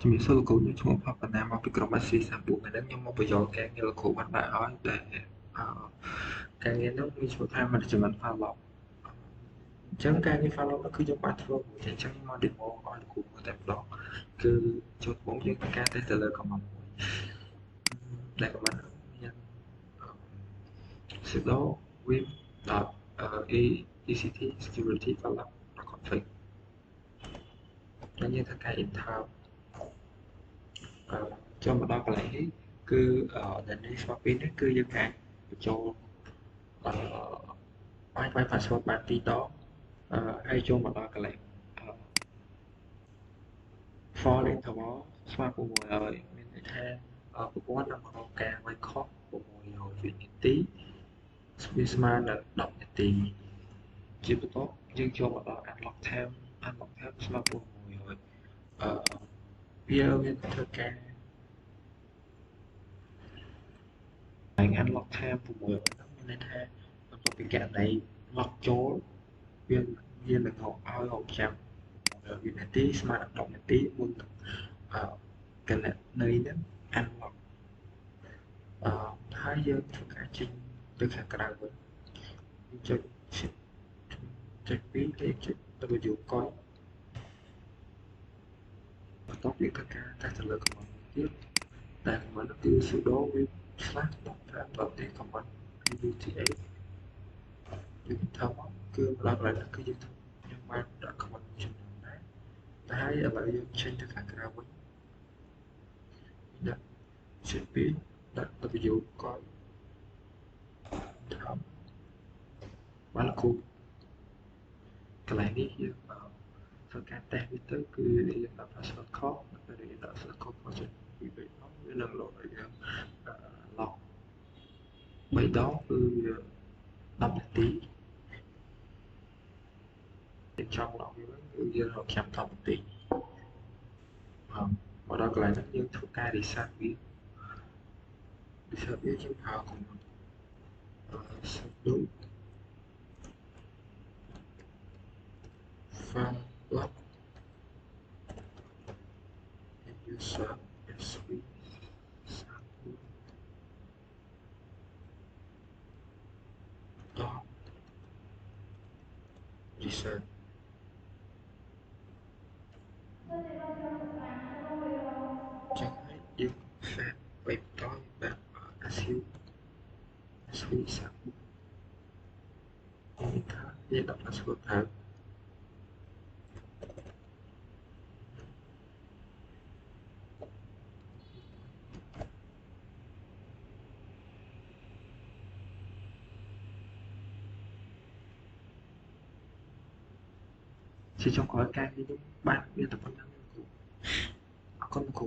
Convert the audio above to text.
ជំរាបសួរលោកគ្រូខ្ញុំឈ្មោះផល្បណាមកពីក្រុម SC34 មែនទេខ្ញុំមកបញ្យល់ការងារលោកគ្រូបានដាក់ឲ្យតែការងារនោះមានឈ្មោះថា Management Follow អញ្ចឹងការងារ Follow នោះគឺយើងបានធ្វើមួយអញ្ចឹងមក demo ឲ្យលោកគ្រូមើលតែម្ដងគឺចូលដំបូងយើងធ្វើការ test ទៅលើ command មួយដែល command នោះមាន sudo vim .aect security follow config ហើយយើងធ្វើការ enter ចូលមកដល់កន្លែងនេះគឺដែលនេះស្វាពីនេះគឺយើងអាចបញ្ចូលអាច password បាន2ដងហើយចូលមកដល់កន្លែង for interval ស្មើ600មានន័យថាប្រព័ន្ធនឹងរកការវាយខុស600វិនាទីវាស្មើនឹង10នាទីជាបន្ទាប់យើងចូលមកដល់ unlock time ស្មើ600វាធ្វើការunlock time 600ហ្នឹងមានន័យថាបន្ទាប់ពីករណី lock ចូលវានឹងរកឲ្យរងចាំវិនាទីស្មើនឹង10នាទីមុននឹងកណន័យហ្នឹង unlock ហើយយើងធ្វើការចេញទៅខាងក្រៅវិញចុច2លេខចុច W កុយបន្ទាប់យើងធ្វើការតេស្តទៅលើ command ទៀតតែ command នោះគឺ sudo vim /.5 command pvta យើងថតមកគឺម្ដងកន្លែងនេះគឺយើងខ្ញុំបានដាក់ command ចំនួនដែរតែហើយឥឡូវយើងចេញទៅខាងក្រៅវិញដាក់ចុច2ដាក់ W កុយថតបានលោកគ្រូកន្លែងនេះយើងធ្វើការតេស្តវាទៅគឺយើងដាក់ password ខុសពេលយើងដាក់ password ខុសចុច2ពេកមកវានឹងលោតឲ្យយើង lock 3ដងគឺវា10នាទីយើងចង់ lock វាវិញគឺយើងរកចាំ10នាទីមកដល់កន្លែងនេះយើងធ្វើការ reset វាយើងប្រើ command sudo follow user sv ដល់ reset ចឹងហើយយើង set បីបន្តแบบ assume sv 34ថាយើងដាក់ password ទៅជាចុងក្រោយការងារនេះបានមានតែប៉ុណ្ណឹងគ្រូអរគុណគ្រូ